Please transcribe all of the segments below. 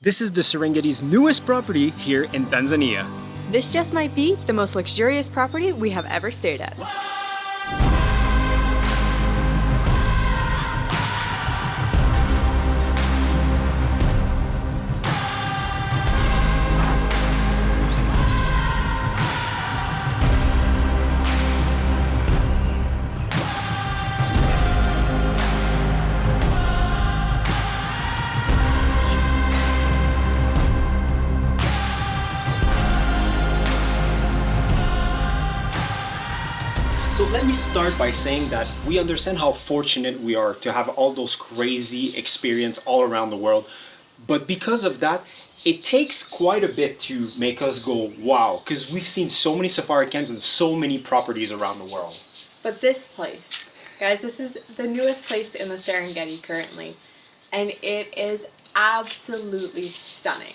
This is the Serengeti's newest property here in Tanzania. This just might be the most luxurious property we have ever stayed at. So let me start by saying that we understand how fortunate we are to have all those crazy experiences all around the world. But because of that, it takes quite a bit to make us go, wow, because we've seen so many safari camps and so many properties around the world. But this place, guys, this is the newest place in the Serengeti currently, and it is absolutely stunning.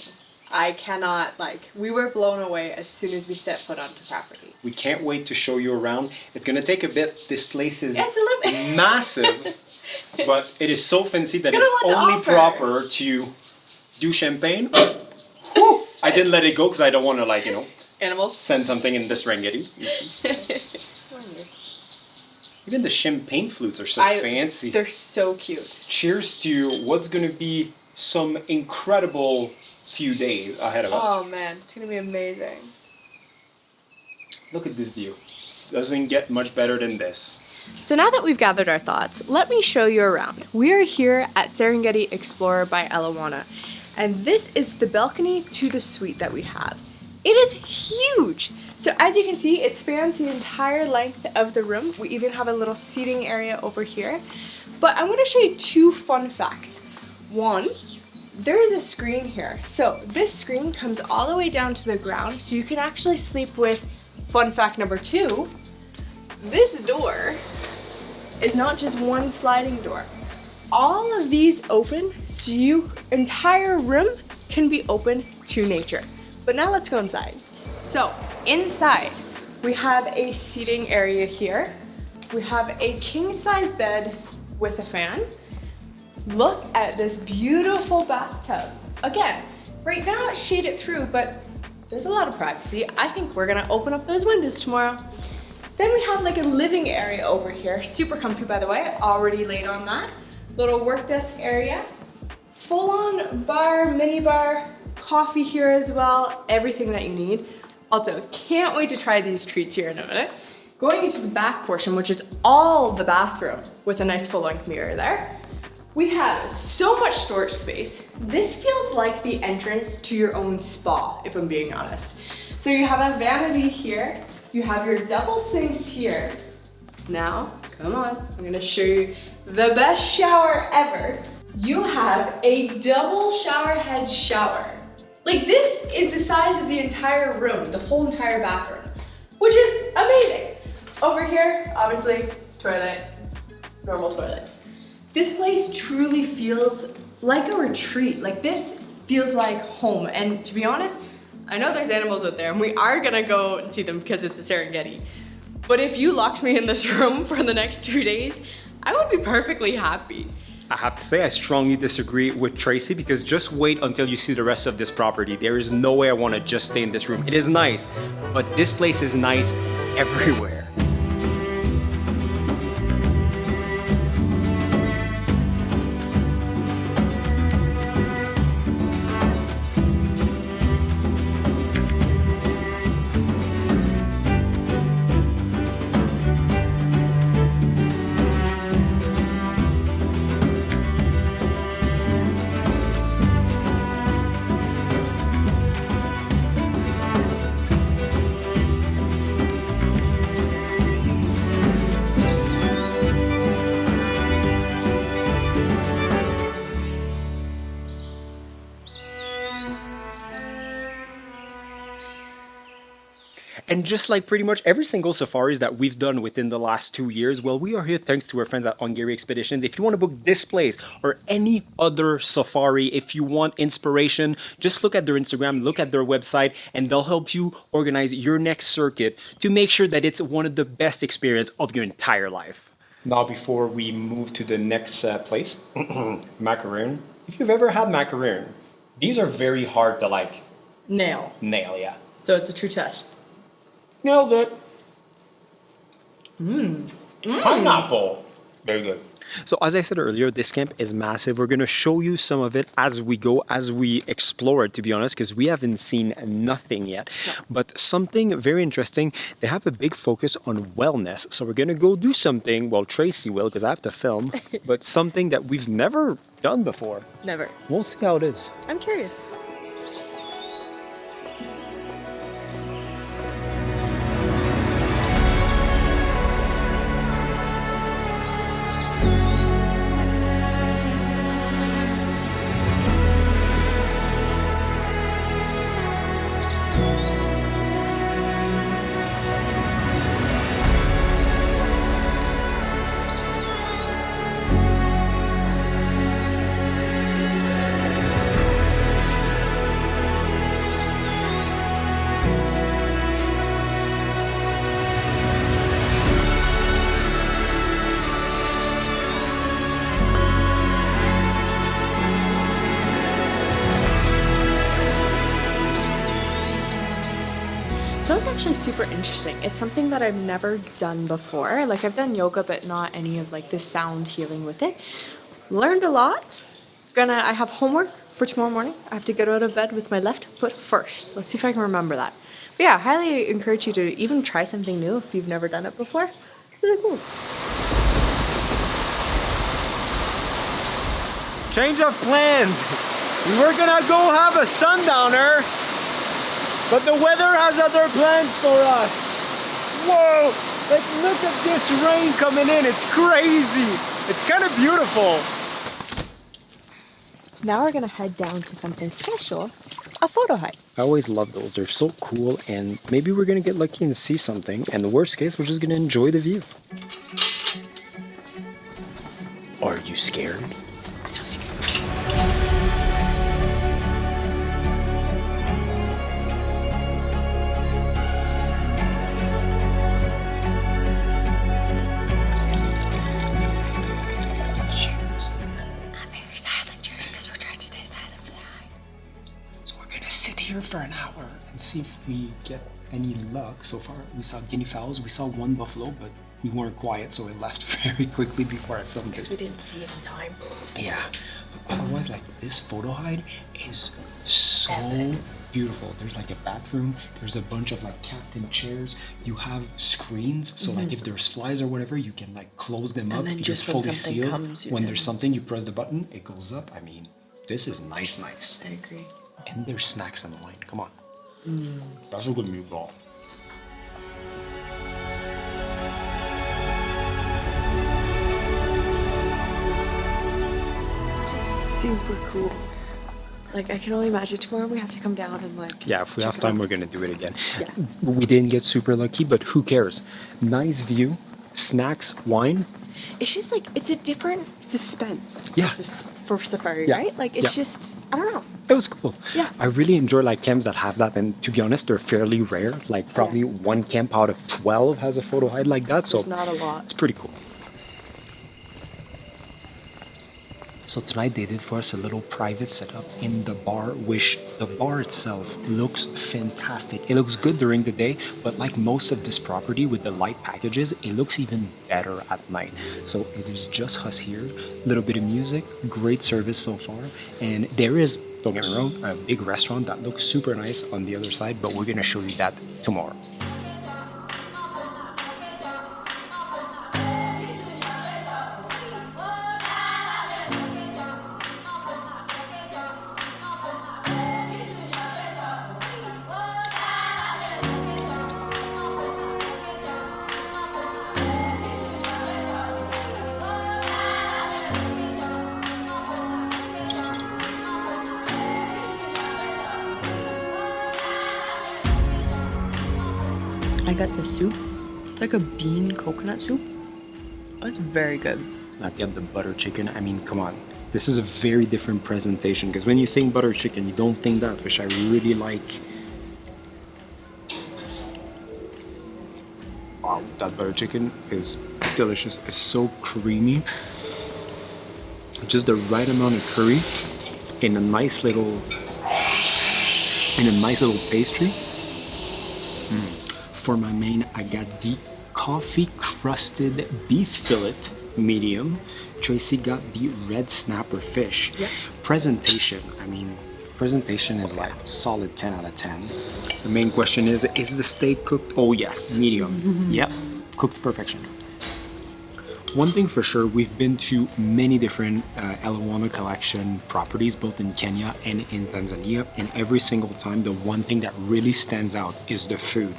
I cannot, we were blown away as soon as we stepped foot onto property. We can't wait to show you around. It's gonna take a bit. This place is It's a little bit massive, but it is so fancy that It's it's got a lot to only offer. proper to do champagne. Whew! I didn't let it go because I don't want to, Animals. send something in the Serengeti. Even the champagne flutes are so fancy. They're so cute. Cheers to what's gonna be some incredible few days ahead of us. Oh man, it's gonna be amazing. Look at this view. Doesn't get much better than this. So now that we've gathered our thoughts, let me show you around. We are here at Serengeti Explorer by Elewana, and this is the balcony to the suite that we have. It is huge! So as you can see, it spans the entire length of the room. We even have a little seating area over here. But I'm gonna show you two fun facts. One, there is a screen here. So this screen comes all the way down to the ground, so you can actually sleep with, fun fact number two, this door is not just one sliding door. All of these open, so your entire room can be open to nature. But now let's go inside. So inside, we have a seating area here. We have a king-size bed with a fan. Look at this beautiful bathtub. Again, right now it's shaded through, but there's a lot of privacy. I think we're gonna open up those windows tomorrow. Then we have a living area over here. Super comfy, by the way. Already laid on that. Little work desk area. Full-on bar, mini bar, coffee here as well. Everything that you need. Also, can't wait to try these treats here in a minute. Going into the back portion, which is all the bathroom with a nice full-length mirror there. We have so much storage space. This feels like the entrance to your own spa, if I'm being honest. So you have a vanity here. You have your double sinks here. Now, come on, I'm gonna show you the best shower ever. You have a double shower head shower. This is the size of the entire room, the whole entire bathroom, which is amazing. Over here, obviously, toilet, normal toilet. This place truly feels like a retreat. This feels like home. And to be honest, I know there's animals out there and we are gonna go and see them because it's a Serengeti. But if you locked me in this room for the next 2 days, I would be perfectly happy. I have to say I strongly disagree with Tracy because just wait until you see the rest of this property. There is no way I want to just stay in this room. It is nice, but this place is nice everywhere. And just like pretty much every single safaris that we've done within the last 2 years, well, we are here thanks to our friends at Hungary Expeditions. If you want to book this place or any other safari, if you want inspiration, just look at their Instagram, look at their website, and they'll help you organize your next circuit to make sure that it's one of the best experiences of your entire life. Now, before we move to the next place, macaroon. If you've ever had macaroon, These are very hard to like Nail. nail, yeah. So it's a true test. Nailed it. Pineapple. Very good. So as I said earlier, this camp is massive. We're going to show you some of it as we go, as we explore it, to be honest, because we haven't seen nothing yet. No. But something very interesting, they have a big focus on wellness. So we're going to go do something, well, Tracy will, because I have to film, but something that we've never done before. Never. We'll see how it is. I'm curious. So it's actually super interesting. It's something that I've never done before. Like I've done yoga, but not any of like the sound healing with it. Learned a lot. I have homework for tomorrow morning. I have to get out of bed with my left foot first. Let's see if I can remember that. But yeah, I highly encourage you to even try something new if you've never done it before. Really cool. Change of plans. We were gonna go have a sundowner, but the weather has other plans for us. Whoa! Like, look at this rain coming in. It's crazy. It's kind of beautiful. Now we're gonna head down to something special, a photo hike. I always love those. They're so cool, and maybe we're gonna get lucky and see something. And the worst case, we're just gonna enjoy the view. Are you scared? So scared. For an hour and see if we get any luck. So far we saw guinea fowls, we saw one buffalo, but we weren't quiet, so it left very quickly before I filmed it. Because we didn't see it in time. Yeah, but otherwise, like, this photo hide is so beautiful. There's like a bathroom, there's a bunch of like captain chairs, you have screens, so like if there's flies or whatever, you can like close them up. Then just fully sealed. When there's something, you press the button, it goes up. I mean, this is nice. I agree. And there's snacks and wine. Come on. That's a good meatball. Super cool. Like, I can only imagine tomorrow we have to come down and like... Yeah, if we have time, we're gonna do it again. Yeah. We didn't get super lucky, but who cares? Nice view, snacks, wine. It's just like, it's a different suspense. Yeah. For safari, right? Like, it's just, I don't know. It was cool. Yeah. I really enjoy like camps that have that, and to be honest, they're fairly rare. Like probably one camp out of 12 has a photo hide like that. There's not a lot. It's pretty cool. So tonight they did for us a little private setup in the bar, which the bar itself looks fantastic. It looks good during the day, but like most of this property with the light packages, it looks even better at night. So it is just us here, a little bit of music, great service so far. And there is, don't get me wrong, a big restaurant that looks super nice on the other side, but we're gonna show you that tomorrow. I got the soup. It's like a bean coconut soup. Oh, it's very good. Not get the butter chicken. I mean, come on. This is a very different presentation, because when you think butter chicken, you don't think that, which I really like. Wow, that butter chicken is delicious. It's so creamy. Just the right amount of curry in a nice little and a nice little pastry. For my main, I got the coffee crusted beef fillet, medium. Tracy got the red snapper fish. Yeah. Presentation, I mean, presentation is like solid 10 out of 10. The main question is the steak cooked? Oh yes, medium. Yep, cooked to perfection. One thing for sure, we've been to many different Elewana Collection properties, both in Kenya and in Tanzania, and every single time, the one thing that really stands out is the food.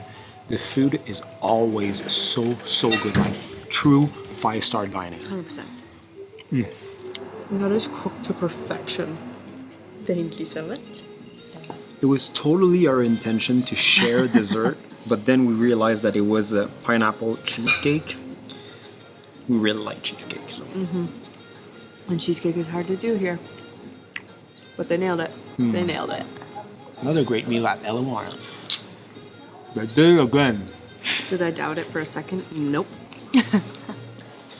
The food is always so good, like true 5-star dining. 100%. That is cooked to perfection. Thank you so much. It was totally our intention to share dessert, but then we realized that it was a pineapple cheesecake. We really like cheesecake, so. And cheesecake is hard to do here. But they nailed it. They nailed it. Another great meal at Elewana. But there again. Did I doubt it for a second? Nope.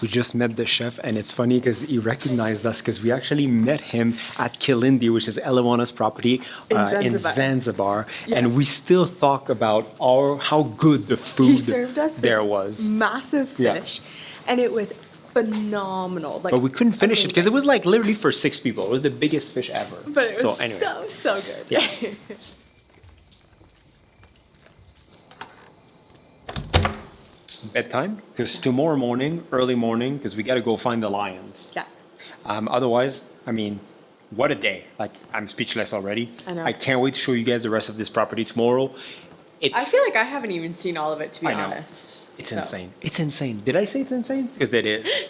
We just met the chef, and it's funny because he recognized us because we actually met him at Kilindi, which is Elewana's property in Zanzibar. Yeah. And we still talk about how good the food He served us there this was. massive Yeah. fish, and it was phenomenal. Like, But we couldn't finish it because it amazing. was like literally for 6 people. It was the biggest fish ever. But it was anyway. so good. Yeah. Bedtime, because tomorrow morning, early morning, because we got to go find the lions. Yeah. Otherwise, I mean, what a day. Like, I'm speechless already. I know. I can't wait to show you guys the rest of this property tomorrow. I feel like I haven't even seen all of it, to be I know. honest. It's So. insane. It's insane. Did I say it's insane? Because it is.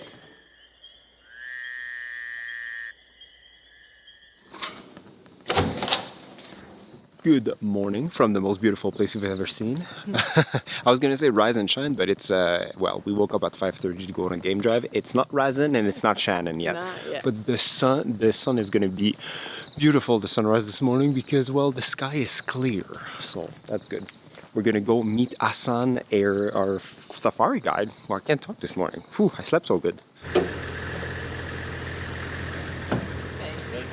Good morning from the most beautiful place we've ever seen. I was gonna say rise and shine, but it's well, we woke up at 5:30 to go on a game drive. It's not rising and it's not shining yet. Not yet. But the sun is gonna be beautiful. The sunrise this morning because well, the sky is clear, so that's good. We're gonna go meet Hassan, our safari guide. Well, I can't talk this morning. Whew, I slept so good.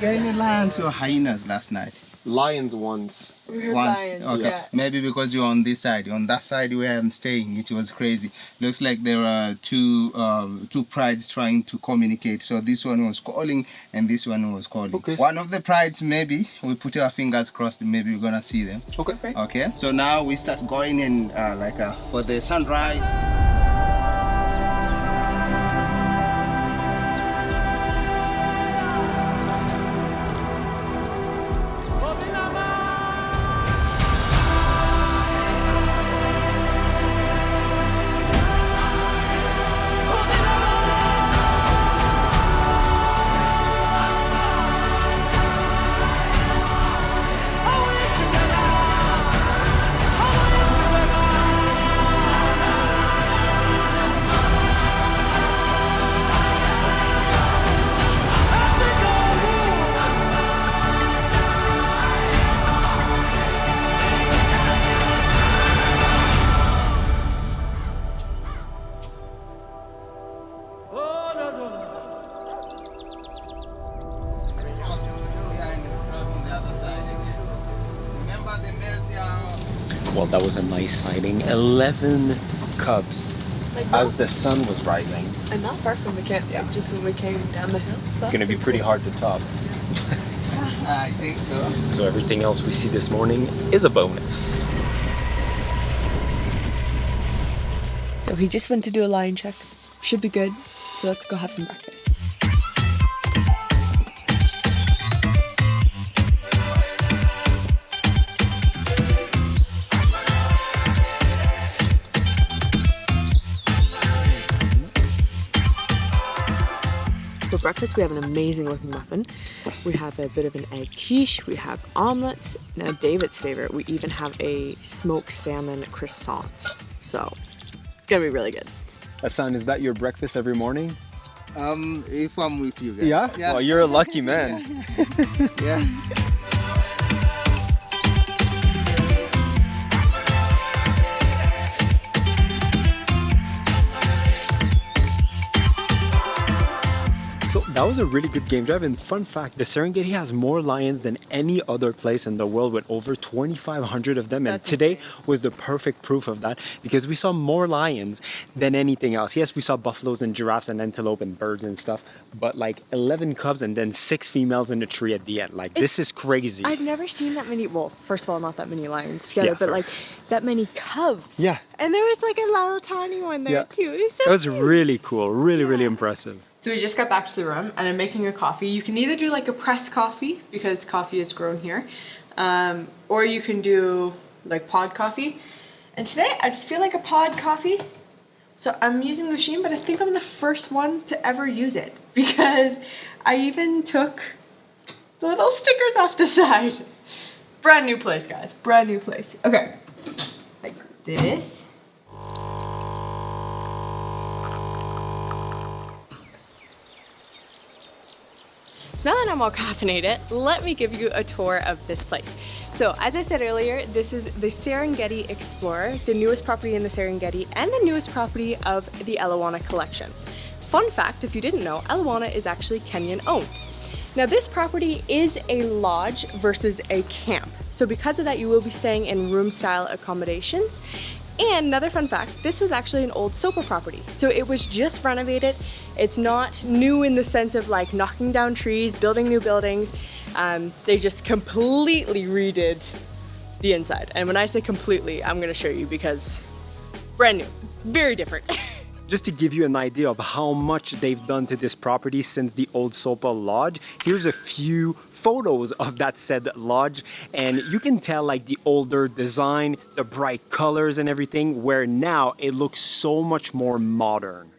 Yeah, any lions or hyenas last night? Lions once. We heard Once. lions, Okay. yeah. Maybe because you're on this side. On that side where I'm staying, it was crazy. Looks like there are two prides trying to communicate. So this one was calling and this one was calling. Okay. One of the prides, maybe we put our fingers crossed. Maybe we're gonna see them. Okay. Okay. So now we start going in for the sunrise. Well, that was a nice sighting. 11 cubs Like as the sun was rising. and not far from the camp, Yeah. like just when we came down the hill. So It's gonna be pretty hard to top. I think so. So everything else we see this morning is a bonus. So he just went to do a lion check. Should be good. So let's go have some breakfast. For breakfast, we have an amazing looking muffin. We have a bit of an egg quiche. We have omelets. Now, David's favorite, we even have a smoked salmon croissant. So it's gonna be really good. Hassan, is that your breakfast every morning? If I'm with you guys. Well, you're a lucky man. Yeah. So That was a really good game drive, and fun fact, the Serengeti has more lions than any other place in the world with over 2,500 of them, and That's today insane. was the perfect proof of that because we saw more lions than anything else. Yes, we saw buffaloes and giraffes and antelope and birds and stuff, but like 11 cubs and then 6 females in the tree at the end. Like, this is crazy. I've never seen that many, well, first of all, not that many lions together, Yeah, but fair. like that many cubs. Yeah. And there was like a little tiny one there too. It was so It was cute. really cool, really impressive. So we just got back to the room and I'm making a coffee. You can either do like a pressed coffee because coffee is grown here, or you can do like pod coffee. And today I just feel like a pod coffee. So I'm using the machine, but I think I'm the first one to ever use it because I even took the little stickers off the side. Brand new place, guys, brand new place. Okay, like this. So now that I'm all caffeinated, let me give you a tour of this place. So as I said earlier, this is the Serengeti Explorer, the newest property in the Serengeti and the newest property of the Elewana Collection. Fun fact, if you didn't know, Elewana is actually Kenyan owned. Now this property is a lodge versus a camp. So because of that, you will be staying in room style accommodations. And another fun fact, this was actually an old SOPA property. So it was just renovated. It's not new in the sense of like knocking down trees, building new buildings. They just completely redid the inside. And when I say completely, I'm gonna show you because brand new, very different. Just to give you an idea of how much they've done to this property since the old SOPA lodge, here's a few photos of that said lodge, and you can tell like the older design, the bright colors and everything, where now it looks so much more modern.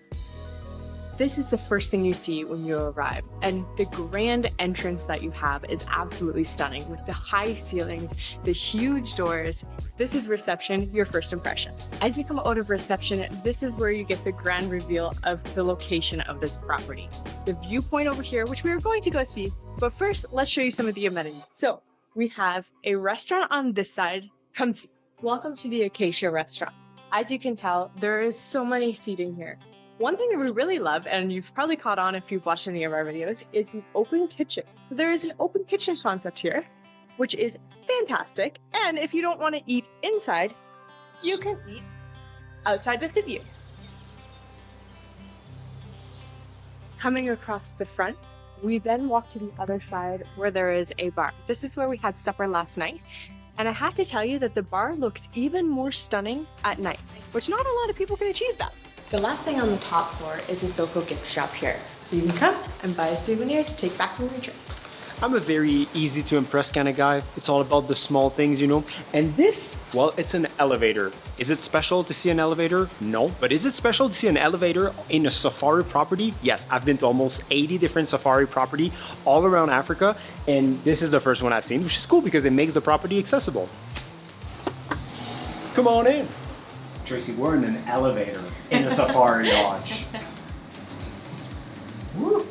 This is the first thing you see when you arrive, and the grand entrance that you have is absolutely stunning with the high ceilings, the huge doors. This is reception, your first impression. As you come out of reception, this is where you get the grand reveal of the location of this property. The viewpoint over here, which we are going to go see, but first let's show you some of the amenities. So we have a restaurant on this side. Come see. Welcome to the Acacia restaurant. As you can tell, there is so many seating here. One thing that we really love, and you've probably caught on if you've watched any of our videos, is an open kitchen. So there is an open kitchen concept here, which is fantastic. And if you don't want to eat inside, you can eat outside with the view. Coming across the front, we then walk to the other side where there is a bar. This is where we had supper last night. And I have to tell you that the bar looks even more stunning at night, which not a lot of people can achieve that. The last thing on the top floor is a Soko gift shop here. So you can come and buy a souvenir to take back from your trip. I'm a very easy to impress kind of guy. It's all about the small things, you know. And this, well, it's an elevator. Is it special to see an elevator? No. But is it special to see an elevator in a safari property? Yes, I've been to almost 80 different safari property all around Africa, and this is the first one I've seen, which is cool because it makes the property accessible. Come on in. Tracy, we're in an elevator in a safari lodge. Woo.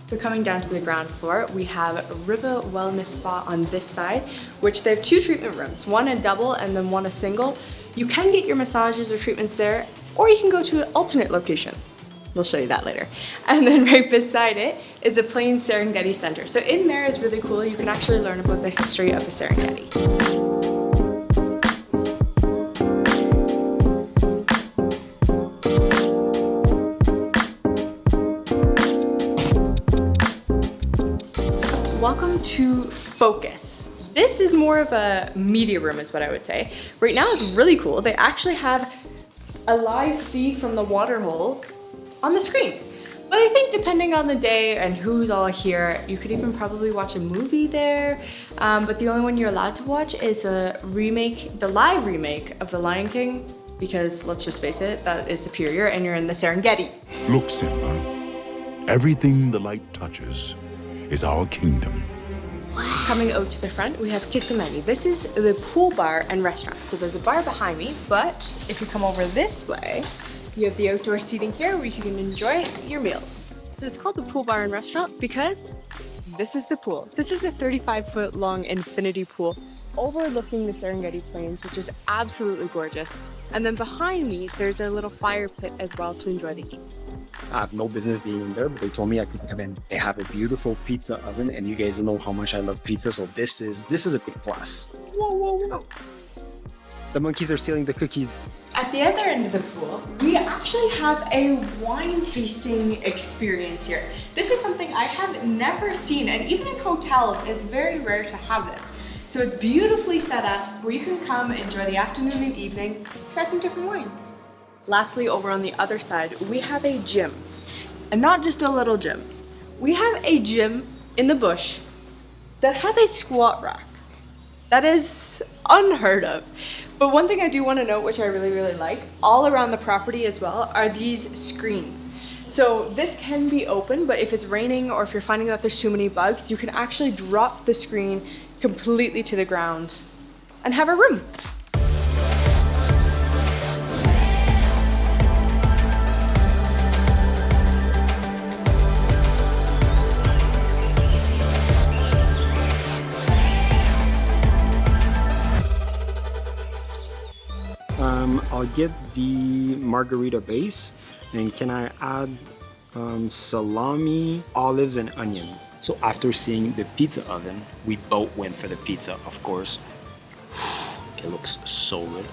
So coming down to the ground floor, we have a River Wellness Spa on this side, which they have 2 treatment rooms, one a double and then one a single. You can get your massages or treatments there, or you can go to an alternate location. We'll show you that later. And then right beside it is a plain Serengeti Center. So in there is really cool. You can actually learn about the history of the Serengeti. Welcome to Focus. This is more of a media room is what I would say. Right now it's really cool. They actually have a live feed from the water hole on the screen. But I think depending on the day and who's all here, you could even probably watch a movie there. But the only one you're allowed to watch is a remake, the live remake of The Lion King, because let's just face it, that is superior and you're in the Serengeti. Look, Simba, everything the light touches is our kingdom. Coming out to the front, we have Kisimani. This is the pool bar and restaurant. So there's a bar behind me, but if you come over this way, you have the outdoor seating here where you can enjoy your meals. So it's called the pool bar and restaurant because this is the pool. This is a 35-foot long infinity pool overlooking the Serengeti Plains, which is absolutely gorgeous. And then behind me, there's a little fire pit as well to enjoy the heat. I have no business being in there, but they told me I could come in. They have a beautiful pizza oven, and you guys know how much I love pizza, so this is a big plus. Whoa, whoa, whoa! The monkeys are stealing the cookies. At the other end of the pool, we actually have a wine tasting experience here. This is something I have never seen, and even in hotels, it's very rare to have this. So it's beautifully set up where you can come enjoy the afternoon and evening, try some different wines. Lastly, over on the other side, we have a gym. And not just a little gym. We have a gym in the bush that has a squat rack. That is unheard of. But one thing I do want to note, which I really, really like, all around the property as well, are these screens. So this can be open, but if it's raining or if you're finding that there's too many bugs, you can actually drop the screen completely to the ground and have a room. I'll get the margarita base, and can I add salami, olives, and onion? So after seeing the pizza oven, we both went for the pizza, of course. It looks so good.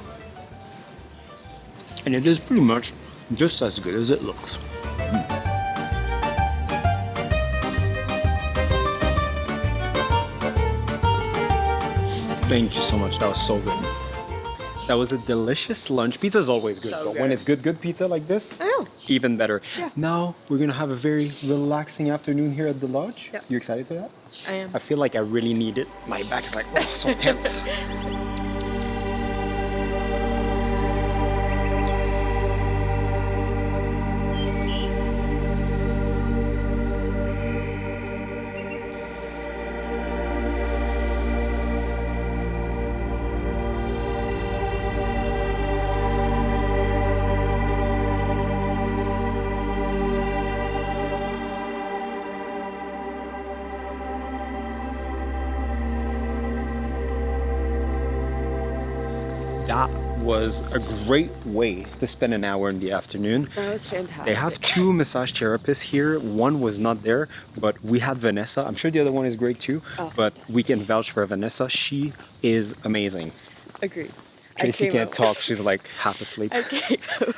And it is pretty much just as good as it looks. Thank you so much, that was so good. That was a delicious lunch. Pizza is always good, So but good. when it's good pizza like this, I know. even better. Yeah. Now we're gonna have a very relaxing afternoon here at the lodge. Yep. You excited for that? I am. I feel like I really need it. My back is like, oh, so tense. That was a great way to spend an hour in the afternoon. That was fantastic. They have two massage therapists here. One was not there, but we had Vanessa. I'm sure the other one is great too, but we can vouch for Vanessa. She is amazing. Agreed. Tracy can't talk. She's like half asleep. I came out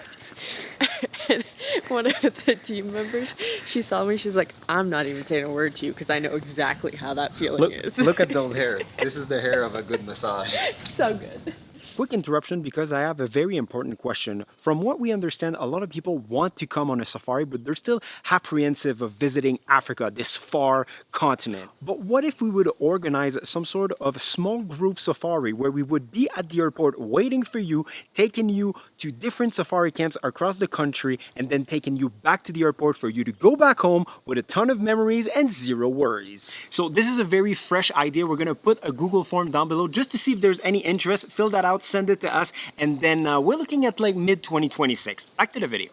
and one of the team members, she saw me, she's like, I'm not even saying a word to you because I know exactly how that feeling is. Look at those hair. This is the hair of a good massage. So good. Quick interruption because I have a very important question. From what we understand, a lot of people want to come on a safari, but they're still apprehensive of visiting Africa, this far continent. But what if we would organize some sort of small group safari where we would be at the airport waiting for you, taking you to different safari camps across the country, and then taking you back to the airport for you to go back home with a ton of memories and zero worries. So this is a very fresh idea. We're gonna put a Google form down below just to see if there's any interest. Fill that out, send it to us, and then we're looking at like mid-2026. Back to the video.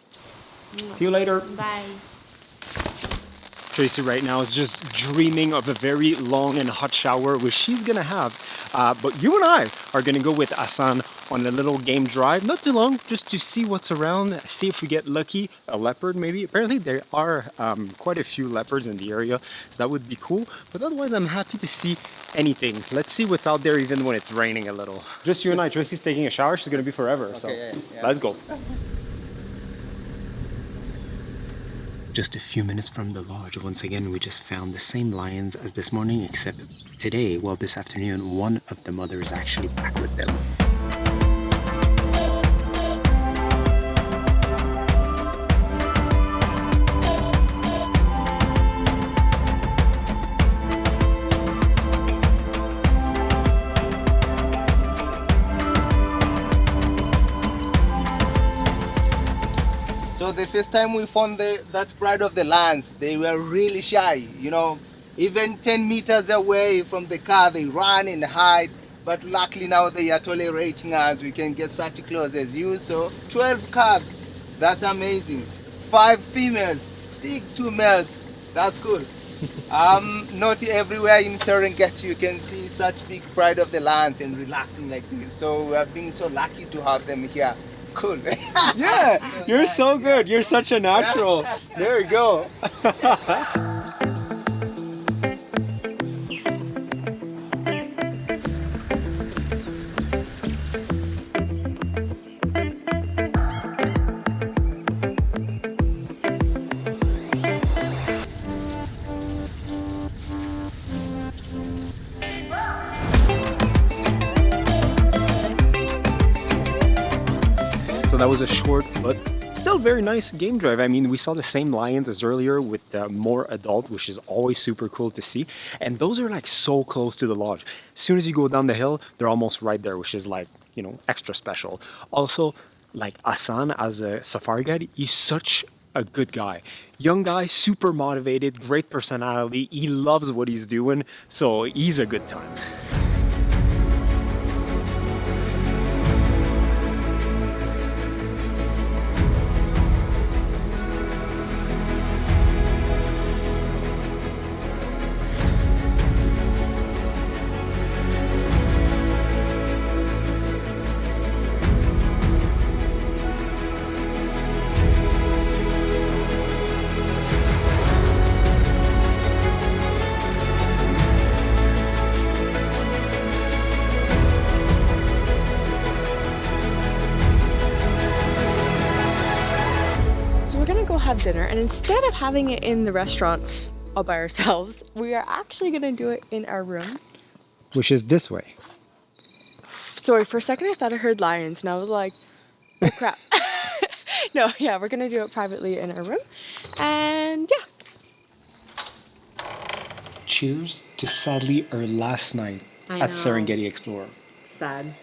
See you later. Bye. Tracy right now is just dreaming of a very long and hot shower, which she's gonna have. But you and I are gonna go with Hassan on a little game drive, not too long, just to see what's around, see if we get lucky, a leopard maybe. Apparently there are quite a few leopards in the area, so that would be cool. But otherwise, I'm happy to see anything. Let's see what's out there even when it's raining a little. Just you and I. Tracy's taking a shower. She's gonna be forever. Okay, so yeah. let's go. Just a few minutes from the lodge, once again, we just found the same lions as this morning, except today, well, this afternoon, one of the mothers is actually back with them. So the first time we found that pride of the lands, they were really shy, you know, even 10 meters away from the car, they run and hide. But luckily now they are tolerating us. We can get such close as you. So 12 cubs, that's amazing. 5 females, big 2 males, that's cool. Not everywhere in Serengeti you can see such big pride of the lands and relaxing like this. So we have been so lucky to have them here. cool. Yeah, you're so good. You're such a natural. There you go. So that was a short but still very nice game drive. I mean, we saw the same lions as earlier with more adult, which is always super cool to see. And those are like so close to the lodge. As soon as you go down the hill, they're almost right there, which is like, you know, extra special. Also, like Hassan as a safari guide, he's such a good guy. Young guy, super motivated, great personality. He loves what he's doing, so he's a good time. Have dinner, and instead of having it in the restaurants all by ourselves, we are actually gonna do it in our room. Which is this way. Sorry, for a second I thought I heard lions, and I was like, oh crap. No, yeah, we're gonna do it privately in our room, and yeah. Cheers to sadly our last night at Serengeti Explorer. Sad.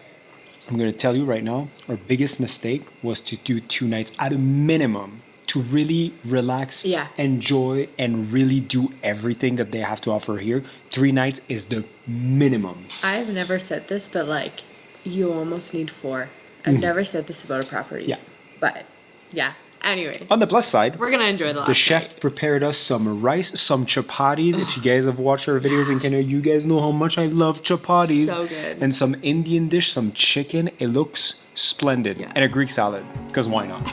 I'm gonna tell you right now, our biggest mistake was to do 2 nights at a minimum to really relax, enjoy, and really do everything that they have to offer here. 3 nights is the minimum. I've never said this, but like, you almost need 4. I've never said this about a property. Yeah. But, yeah. Anyways. On the plus side, we're gonna enjoy the last The chef night. prepared us some rice, some chapatis. If you guys have watched our videos in Kenya, you guys know how much I love chapatis. So good. And some Indian dish, some chicken. It looks splendid. Yeah. And a Greek salad, because why not?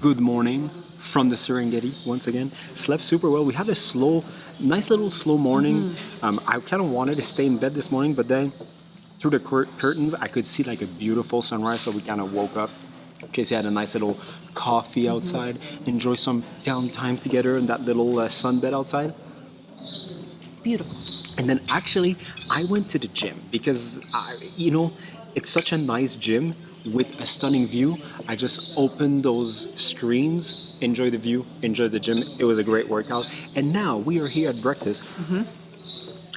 Good morning from the Serengeti once again. Slept super well. We had a nice little slow morning. I kind of wanted to stay in bed this morning, but then through the curtains, I could see like a beautiful sunrise. So we kind of woke up. Casey had a nice little coffee outside, enjoy some downtime together in that little sunbed outside. Beautiful. And then actually, I went to the gym because, it's such a nice gym with a stunning view. I just opened those screens, enjoy the view, enjoy the gym. It was a great workout. And now we are here at breakfast.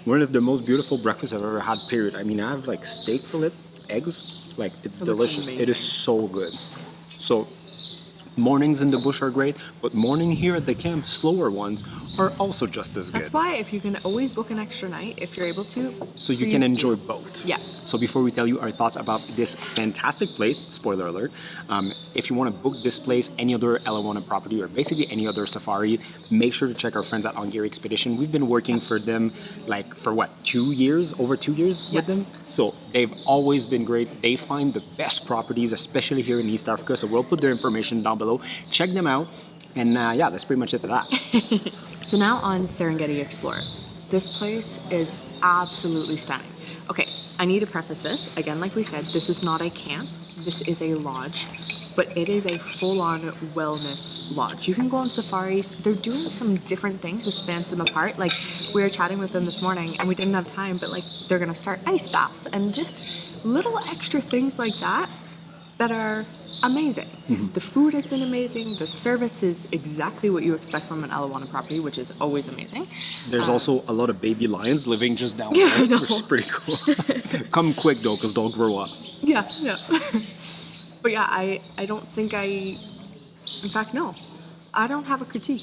One of the most beautiful breakfasts I've ever had, period. I mean, I have like steak fillet, eggs, like it's delicious. It is so good. So mornings in the bush are great, but morning here at the camp, slower ones are also just as good. That's why if you can always book an extra night, if you're able to, so you can enjoy both. Yeah. So before we tell you our thoughts about this fantastic place, spoiler alert, if you want to book this place, any other Elewana property, or basically any other safari, make sure to check our friends at Angeri Expedition. We've been working for them for 2 years, over 2 years with them. So they've always been great. They find the best properties, especially here in East Africa. So we'll put their information down below. Check them out. And that's pretty much it for that. So now on Serengeti Explorer. This place is absolutely stunning. Okay, I need to preface this. Again, like we said, this is not a camp. This is a lodge. But it is a full-on wellness lodge. You can go on safaris. They're doing some different things which stands them apart. Like, we were chatting with them this morning and we didn't have time, but like, they're gonna start ice baths and just little extra things like that that are amazing. The food has been amazing. The service is exactly what you expect from an Elewana property, which is always amazing. There's also a lot of baby lions living just down Yeah, there, I know. which is pretty cool. Come quick though, because they'll grow up. Yeah, yeah. But yeah, I don't think in fact, no. I don't have a critique.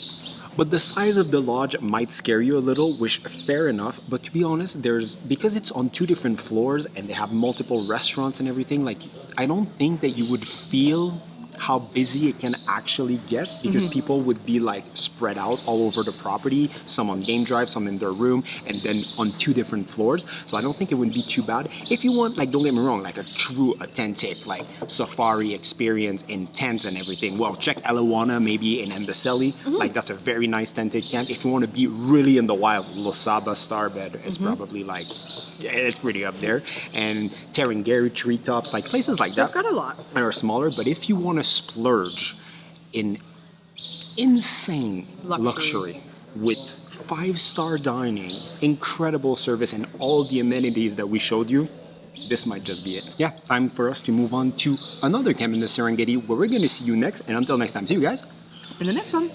But the size of the lodge might scare you a little, which fair enough. But to be honest, because it's on 2 different floors and they have multiple restaurants and everything, like I don't think that you would feel how busy it can actually get because people would be like spread out all over the property, some on game drive, some in their room, and then on 2 different floors. So I don't think it would be too bad. If you want, like, don't get me wrong, like a true authentic like safari experience in tents and everything, well, check Elewana maybe in Embaseli. Like that's a very nice tented camp. If you want to be really in the wild, Losaba Starbed is probably like, it's pretty up there. And Serengeti treetops, like places like that. They've got a lot. Are smaller, but if you want to splurge in insane luxury with 5-star dining, incredible service, and all the amenities that we showed you, this might just be it. Yeah, time for us to move on to another camp in the Serengeti where we're going to see you next. And until next time, see you guys In the next one.